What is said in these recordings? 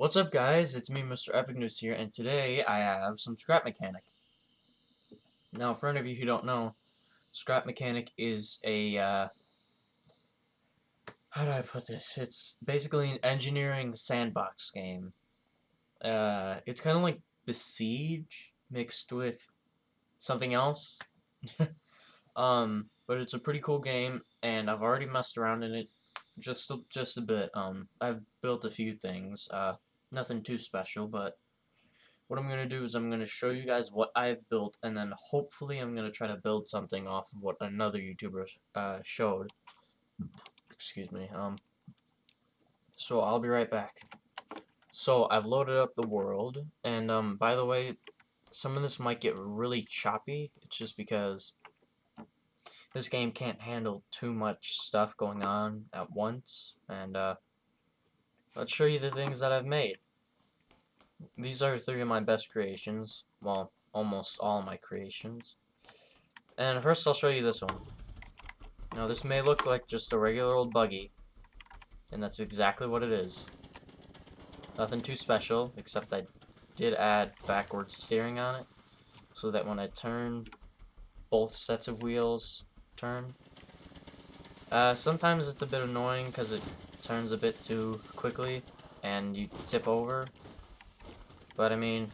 What's up, guys? It's me, Mr. Epic News here, and today I have some scrap mechanic. Now, for any of you who don't know, scrap mechanic is how do I put this? It's basically an engineering sandbox game. It's kind of like The Siege mixed with something else. But it's a pretty cool game, and I've already messed around in it just a bit. I've built a few things. Nothing too special, but what I'm going to do is I'm going to show you guys what I've built, and then hopefully I'm going to try to build something off of what another YouTuber showed. Excuse me. So I'll be right back. So I've loaded up the world, and by the way, some of this might get really choppy. It's just because this game can't handle too much stuff going on at once, and let's show you the things that I've made. These are 3 of my best creations. Well, almost all my creations. And first I'll show you this one. Now this may look like just a regular old buggy, and that's exactly what it is. Nothing too special, except I did add backwards steering on it, so that when I turn, both sets of wheels turn. Sometimes it's a bit annoying because it turns a bit too quickly, and you tip over. But I mean,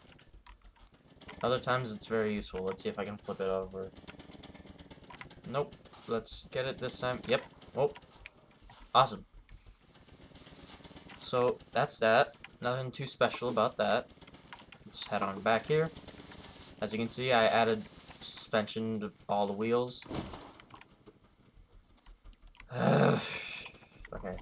other times it's very useful. Let's see if I can flip it over. Nope. Let's get it this time. Yep. Oh. Awesome. So that's that. Nothing too special about that. Let's head on back here. As you can see, I added suspension to all the wheels. Okay.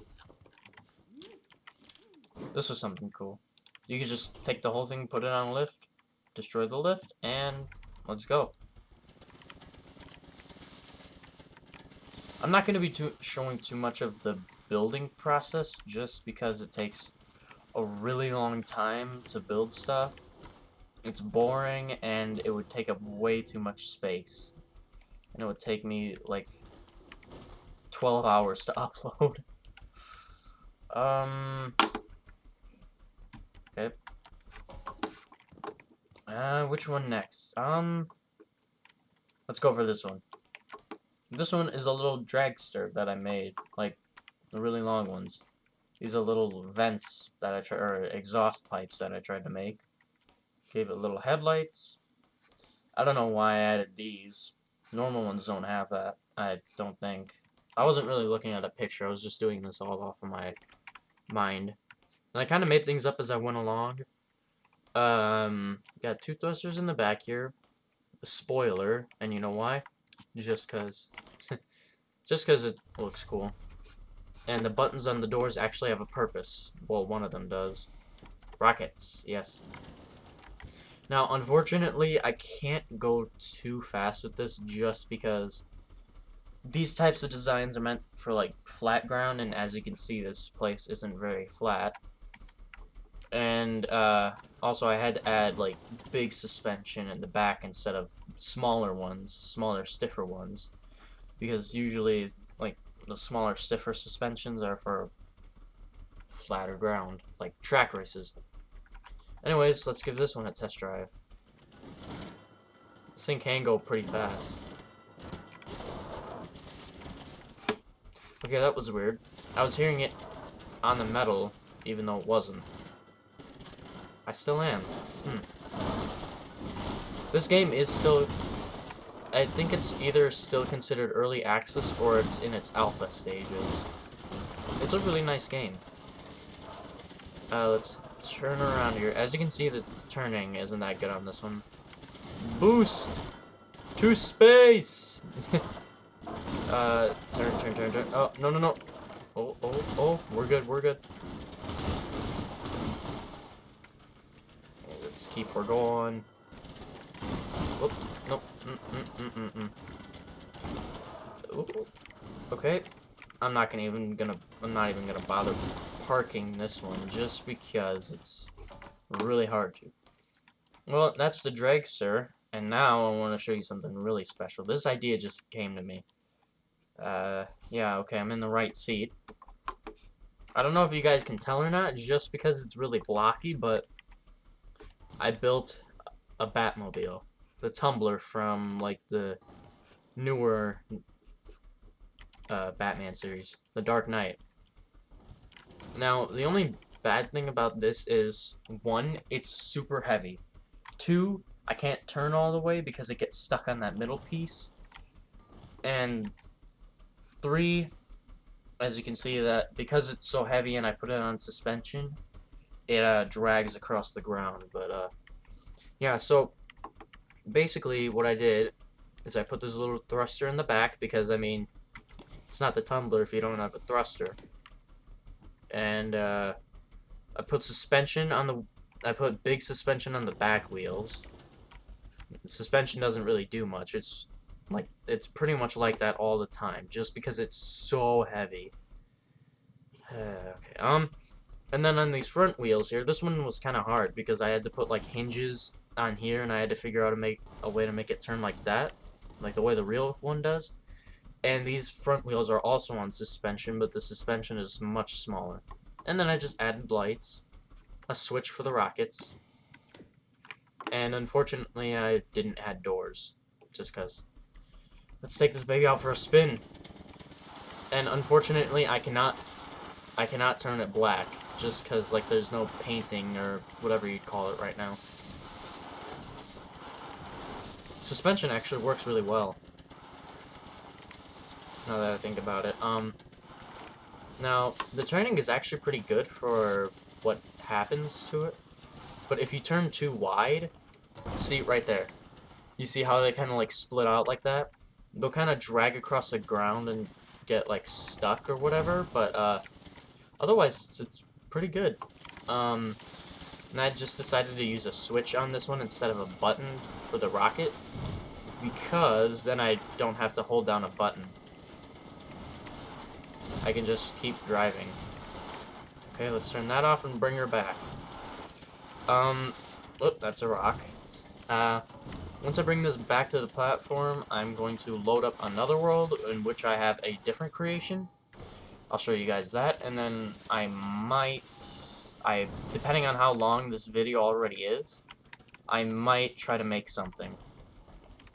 This was something cool. You could just take the whole thing, put it on a lift, destroy the lift, and let's go. I'm not going to be showing too much of the building process just because it takes a really long time to build stuff. It's boring, and it would take up way too much space. And it would take me like 12 hours to upload. Okay. Which one next? Let's go for this one. This one is a little dragster that I made, like the really long ones. These are little vents that or exhaust pipes that I tried to make. Gave it little headlights. I don't know why I added these. Normal ones don't have that, I don't think. I wasn't really looking at a picture, I was just doing this all off of my mind. And I kind of made things up as I went along. Got 2 thrusters in the back here. A spoiler, and you know why? Just cause. Just cause it looks cool. And the buttons on the doors actually have a purpose. Well, one of them does. Rockets, yes. Now, unfortunately, I can't go too fast with this just because these types of designs are meant for, like, flat ground, and as you can see, this place isn't very flat. And, also I had to add, like, big suspension in the back instead of smaller ones, smaller, stiffer ones. Because usually, like, the smaller, stiffer suspensions are for flatter ground, like track races. Anyways, let's give this one a test drive. This thing can go pretty fast. Okay, that was weird. I was hearing it on the metal, even though it wasn't. I still am. This game is still... I think it's either still considered early access or it's in its alpha stages. It's a really nice game. Let's turn around here. As you can see, the turning isn't that good on this one. Boost to space. Turn. Oh, no. Oh, we're good. Let's keep her going. Oh, nope. Ooh. Okay. I'm not even gonna bother parking this one just because it's really hard to. Well, that's the Dragster, and now I want to show you something really special. This idea just came to me. Yeah, okay, I'm in the right seat. I don't know if you guys can tell or not, just because it's really blocky, but I built a Batmobile. The tumbler from, like, the newer Batman series. The Dark Knight. Now, the only bad thing about this is, one, it's super heavy. Two, I can't turn all the way because it gets stuck on that middle piece. And three, as you can see, that because it's so heavy and I put it on suspension, it drags across the ground. But yeah, so basically what I did is I put this little thruster in the back because, I mean, it's not the tumbler if you don't have a thruster. And I put suspension on the I put big suspension on the back wheels. The suspension doesn't really do much. It's pretty much like that all the time, just because it's so heavy. Okay. And then on these front wheels here, this one was kind of hard because I had to put like hinges on here, and I had to figure out a way to make it turn like that, like the way the real one does. And these front wheels are also on suspension, but the suspension is much smaller. And then I just added lights, a switch for the rockets, and unfortunately I didn't add doors, just cause. Let's take this baby out for a spin. And unfortunately I cannot turn it black, just cause like there's no painting or whatever you'd call it right now. Suspension actually works really well, now that I think about it. Now the turning is actually pretty good for what happens to it, but if you turn too wide, see right there, you see how they kind of like split out like that? They'll kind of drag across the ground and get like stuck or whatever, but otherwise it's pretty good. And I just decided to use a switch on this one instead of a button for the rocket, because then I don't have to hold down a button. I can just keep driving. Okay, let's turn that off and bring her back. Oop, that's a rock. Once I bring this back to the platform, I'm going to load up another world in which I have a different creation. I'll show you guys that, and then depending on how long this video already is, I might try to make something,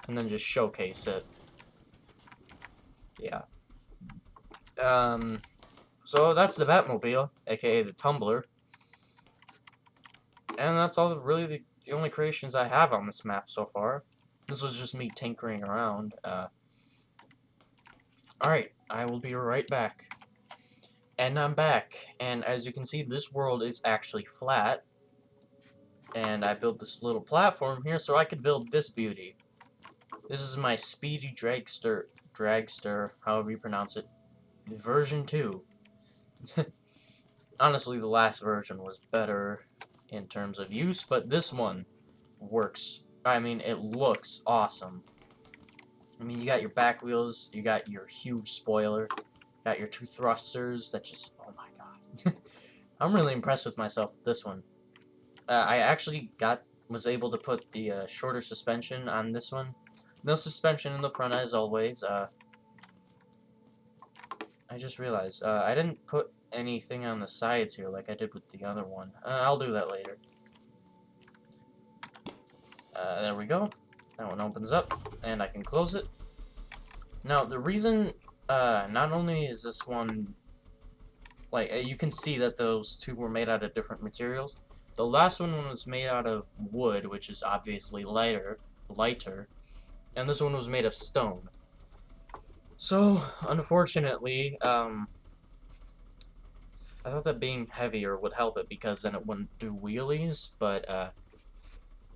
and then just showcase it. Yeah. So that's the Batmobile, aka the Tumbler. And that's all really the only creations I have on this map so far. This was just me tinkering around. Alright, I will be right back. And I'm back, and as you can see, this world is actually flat. And I built this little platform here so I could build this beauty. This is my speedy dragster, however you pronounce it, version 2. Honestly, the last version was better in terms of use, but this one works. I mean, it looks awesome. I mean, you got your back wheels, you got your huge spoiler, you got your 2 thrusters that just, oh my god. I'm really impressed with myself with this one. I actually was able to put the shorter suspension on this one. No suspension in the front as always. I just realized I didn't put anything on the sides here like I did with the other one. I'll do that later. There we go. That one opens up, and I can close it. Now, the reason, not only is this one, like, you can see that those two were made out of different materials. The last one was made out of wood, which is obviously lighter, and this one was made of stone. So, unfortunately, I thought that being heavier would help it because then it wouldn't do wheelies, but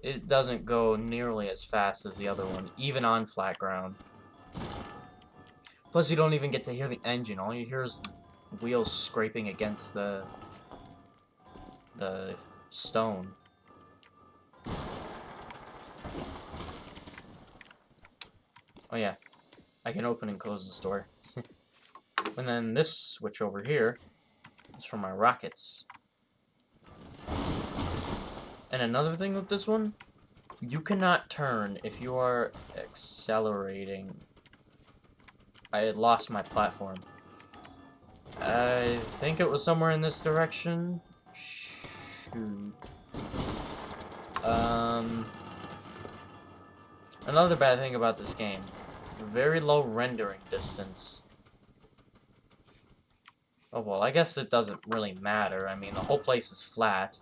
it doesn't go nearly as fast as the other one, even on flat ground. Plus, you don't even get to hear the engine. All you hear is the wheels scraping against the stone. Oh yeah, I can open and close this door. And then this switch over here is for my rockets. And another thing with this one, you cannot turn if you are accelerating. I had lost my platform. I think it was somewhere in this direction. Shoot. Another bad thing about this game. Very low rendering distance. Oh well, I guess it doesn't really matter. I mean, the whole place is flat.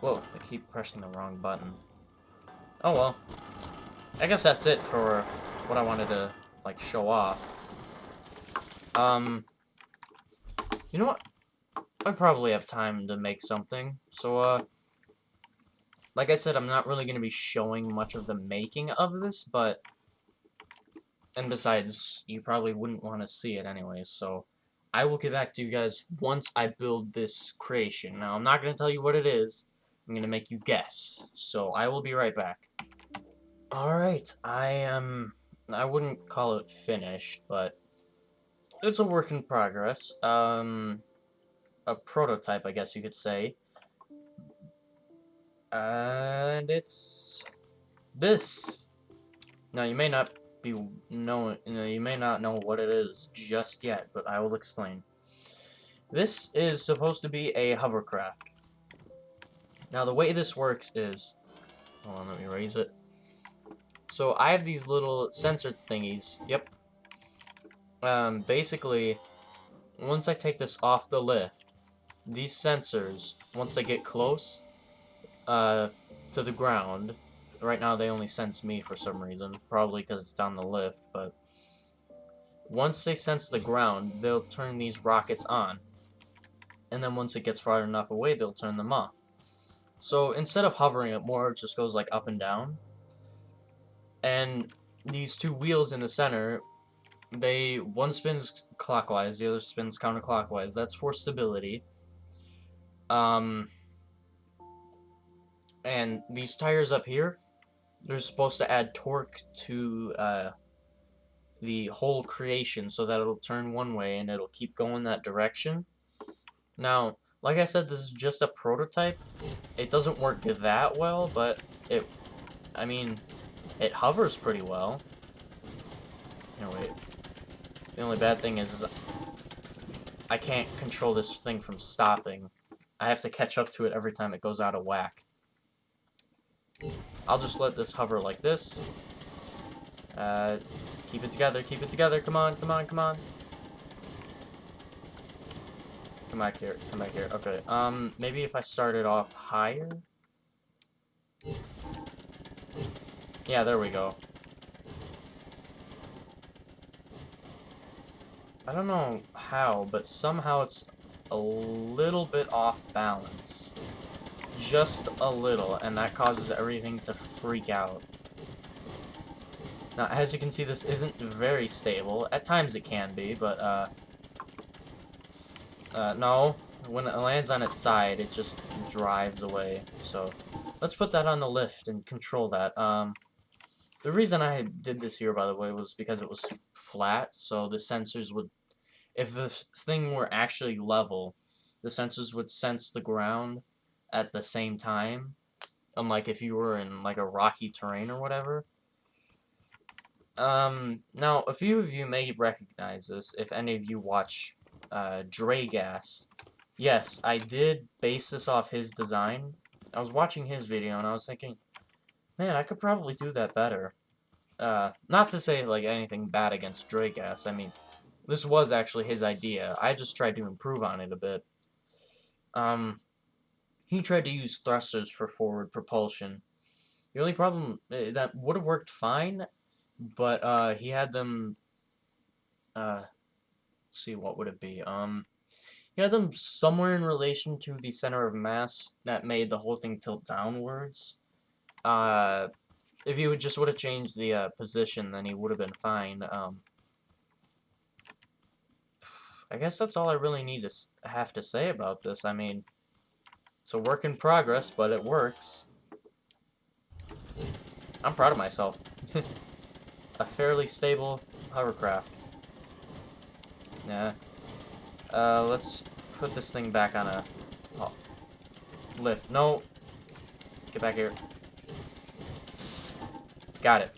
Whoa, I keep pressing the wrong button. Oh well. I guess that's it for what I wanted to, like, show off. You know what? I probably have time to make something. So, like I said, I'm not really going to be showing much of the making of this, but... And besides, you probably wouldn't want to see it anyways, so... I will get back to you guys once I build this creation. Now, I'm not going to tell you what it is. I'm going to make you guess. So, I will be right back. Alright, I wouldn't call it finished, but... It's a work in progress. A prototype, I guess you could say. And it's... this. Now, you may not know what it is just yet, but I will explain. This is supposed to be a hovercraft. Now, the way this works is... Hold on, let me raise it. So, I have these little sensor thingies. Yep. Basically, once I take this off the lift, these sensors, once they get close to the ground... Right now, they only sense me for some reason. Probably because it's on the lift, but... Once they sense the ground, they'll turn these rockets on. And then once it gets far enough away, they'll turn them off. So instead of hovering it more, it just goes like up and down. And these two wheels in the center, one spins clockwise, the other spins counterclockwise. That's for stability. And these tires up here, they're supposed to add torque to the whole creation so that it'll turn one way and it'll keep going that direction. Now, like I said, this is just a prototype. It doesn't work that well, but I mean, it hovers pretty well. Here, wait. The only bad thing is I can't control this thing from stopping. I have to catch up to it every time it goes out of whack. I'll just let this hover like this. Keep it together, come on, come on, come on. Come back here, okay. Maybe if I started off higher? Yeah, there we go. I don't know how, but somehow it's a little bit off balance. Just a little, and that causes everything to freak out. Now, as you can see, this isn't very stable. At times it can be, but, no. When it lands on its side, it just drives away. So, let's put that on the lift and control that. The reason I did this here, by the way, was because it was flat, so the sensors would... If this thing were actually level, the sensors would sense the ground at the same time. Unlike if you were in, like, a rocky terrain or whatever. Now, a few of you may recognize this if any of you watch Dreagast. Yes, I did base this off his design. I was watching his video and I was thinking, man, I could probably do that better. Not to say, like, anything bad against Dreagast. I mean, this was actually his idea. I just tried to improve on it a bit. He tried to use thrusters for forward propulsion. The only problem, that would have worked fine, but, he had them, let's see, what would it be? He had them somewhere in relation to the center of mass that made the whole thing tilt downwards. If he would have changed the, position, then he would have been fine. I guess that's all I really need to have to say about this. I mean, it's a work in progress, but it works. I'm proud of myself. A fairly stable hovercraft. Yeah. Let's put this thing back on a lift. No. Get back here. Got it.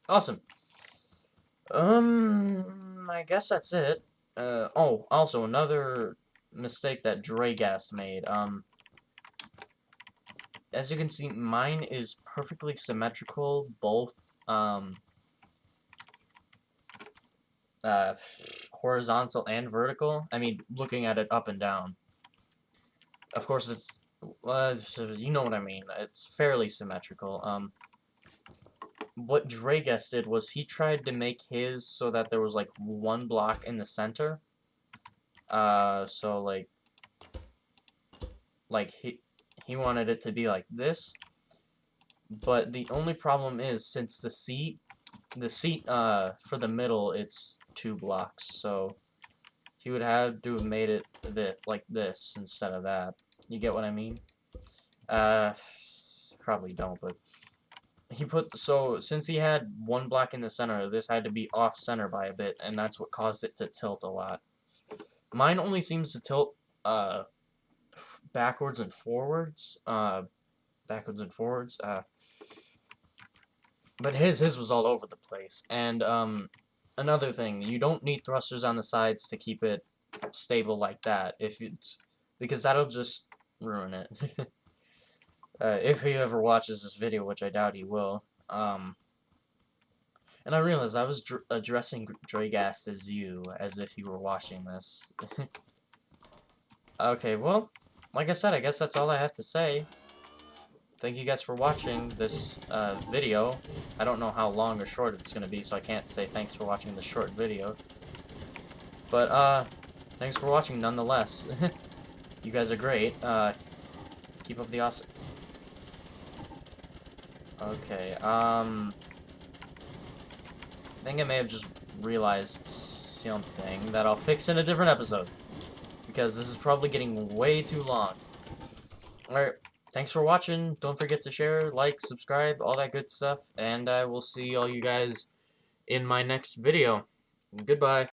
Awesome. I guess that's it. Oh, also another mistake that Dreagast made. As you can see, mine is perfectly symmetrical, both, um, uh, horizontal and vertical. I mean, looking at it up and down. Of course, it's, you know what I mean. It's fairly symmetrical. What Dreagast did was he tried to make his so that there was, like, one block in the center. So, like, he wanted it to be like this. But the only problem is, since the seat, for the middle, it's 2 blocks, so he would have to have made it like this instead of that. You get what I mean? Probably don't, but so since he had 1 block in the center, this had to be off-center by a bit, and that's what caused it to tilt a lot. Mine only seems to tilt, backwards and forwards, but his was all over the place. And another thing, you don't need thrusters on the sides to keep it stable like that, because that'll just ruin it. If he ever watches this video, which I doubt he will. And I realized I was addressing Dreagast as you, as if you were watching this. Okay, well, like I said, I guess that's all I have to say. Thank you guys for watching this video. I don't know how long or short it's going to be, so I can't say thanks for watching this short video. But, thanks for watching nonetheless. You guys are great. Keep up the awesome... Okay, I think I may have just realized something that I'll fix in a different episode, because this is probably getting way too long. Alright, thanks for watching. Don't forget to share, like, subscribe, all that good stuff, and I will see all you guys in my next video. Goodbye.